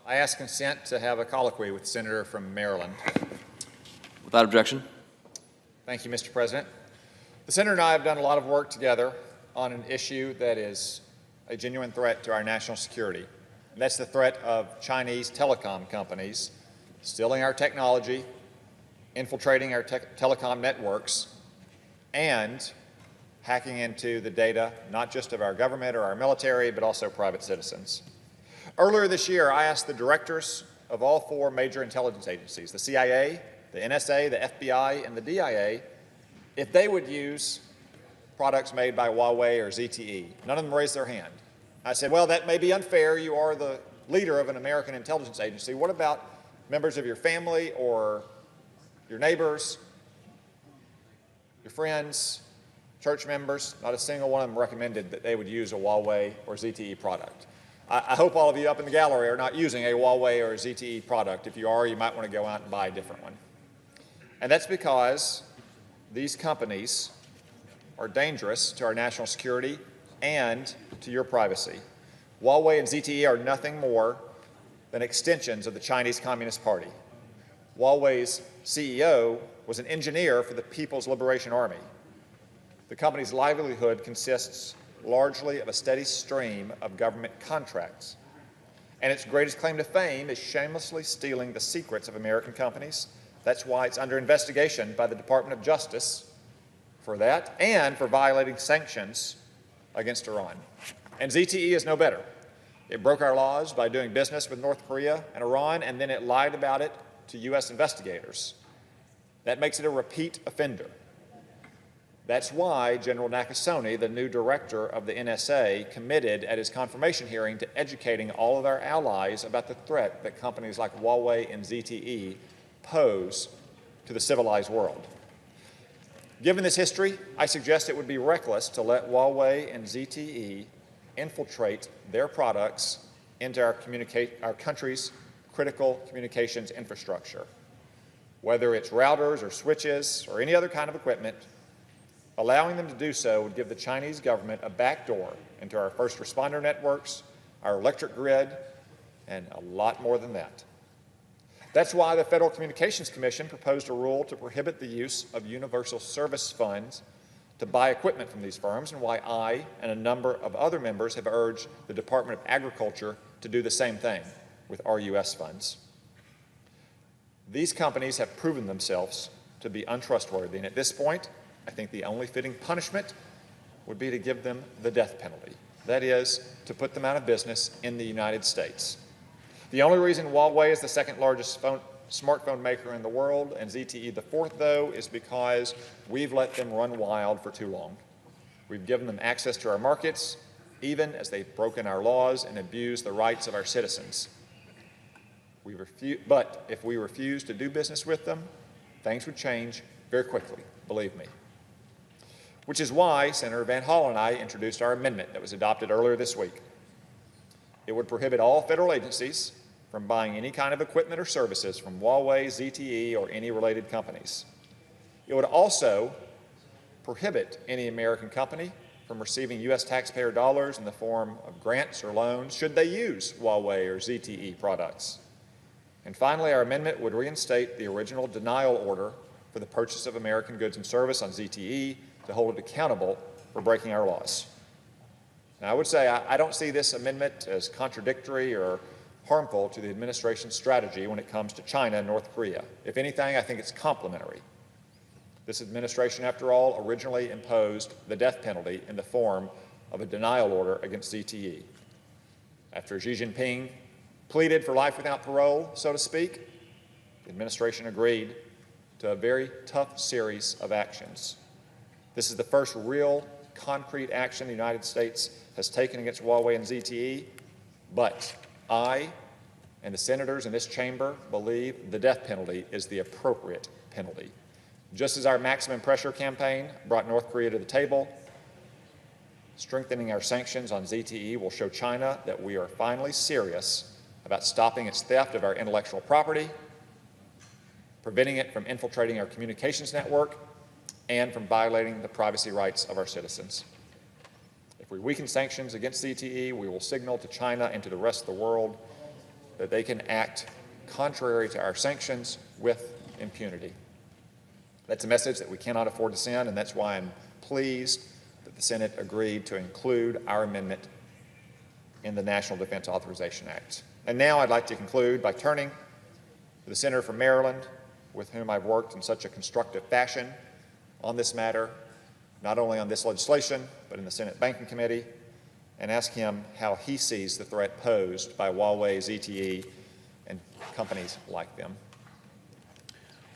I ask consent to have a colloquy with the senator from Maryland. Without objection. Thank you, Mr. President. The senator and I have done a lot of work together on an issue that is a genuine threat to our national security. And that's the threat of Chinese telecom companies stealing our technology, infiltrating our telecom networks, and hacking into the data, not just of our government or our military, but also private citizens. Earlier this year, I asked the directors of all 4 major intelligence agencies, the CIA, the NSA, the FBI, and the DIA, if they would use products made by Huawei or ZTE. None of them raised their hand. I said, well, that may be unfair. You are the leader of an American intelligence agency. What about members of your family or your neighbors, your friends, church members? Not a single one of them recommended that they would use a Huawei or ZTE product. I hope all of you up in the gallery are not using a Huawei or a ZTE product. If you are, you might want to go out and buy a different one. And that's because these companies are dangerous to our national security and to your privacy. Huawei and ZTE are nothing more than extensions of the Chinese Communist Party. Huawei's CEO was an engineer for the People's Liberation Army. The company's livelihood consists largely of a steady stream of government contracts. And its greatest claim to fame is shamelessly stealing the secrets of American companies. That's why it's under investigation by the Department of Justice for that and for violating sanctions against Iran. And ZTE is no better. It broke our laws by doing business with North Korea and Iran, and then it lied about it to U.S. investigators. That makes it a repeat offender. That's why General Nakasone, the new director of the NSA, committed at his confirmation hearing to educating all of our allies about the threat that companies like Huawei and ZTE pose to the civilized world. Given this history, I suggest it would be reckless to let Huawei and ZTE infiltrate their products into our country's critical communications infrastructure. Whether it's routers or switches or any other kind of equipment, allowing them to do so would give the Chinese government a backdoor into our first responder networks, our electric grid, and a lot more than that. That's why the Federal Communications Commission proposed a rule to prohibit the use of universal service funds to buy equipment from these firms, and why I and a number of other members have urged the Department of Agriculture to do the same thing with RUS funds. These companies have proven themselves to be untrustworthy, and at this point, I think the only fitting punishment would be to give them the death penalty. That is, to put them out of business in the United States. The only reason Huawei is the second largest smartphone maker in the world and ZTE the 4th, though, is because we've let them run wild for too long. We've given them access to our markets, even as they've broken our laws and abused the rights of our citizens. But if we refuse to do business with them, things would change very quickly, believe me. Which is why Senator Van Hall and I introduced our amendment that was adopted earlier this week. It would prohibit all federal agencies from buying any kind of equipment or services from Huawei, ZTE, or any related companies. It would also prohibit any American company from receiving U.S. taxpayer dollars in the form of grants or loans should they use Huawei or ZTE products. And finally, our amendment would reinstate the original denial order for the purchase of American goods and service on ZTE to hold it accountable for breaking our laws. Now, I would say I don't see this amendment as contradictory or harmful to the administration's strategy when it comes to China and North Korea. If anything, I think it's complementary. This administration, after all, originally imposed the death penalty in the form of a denial order against ZTE. After Xi Jinping pleaded for life without parole, so to speak, the administration agreed to a very tough series of actions. This is the first real concrete action the United States has taken against Huawei and ZTE, but I and the senators in this chamber believe the death penalty is the appropriate penalty. Just as our maximum pressure campaign brought North Korea to the table, strengthening our sanctions on ZTE will show China that we are finally serious about stopping its theft of our intellectual property, preventing it from infiltrating our communications network, and from violating the privacy rights of our citizens. If we weaken sanctions against ZTE, we will signal to China and to the rest of the world that they can act contrary to our sanctions with impunity. That's a message that we cannot afford to send, and that's why I'm pleased that the Senate agreed to include our amendment in the National Defense Authorization Act. And now I'd like to conclude by turning to the Senator from Maryland, with whom I've worked in such a constructive fashion on this matter, not only on this legislation, but in the Senate Banking Committee, and ask him how he sees the threat posed by Huawei, ZTE, and companies like them.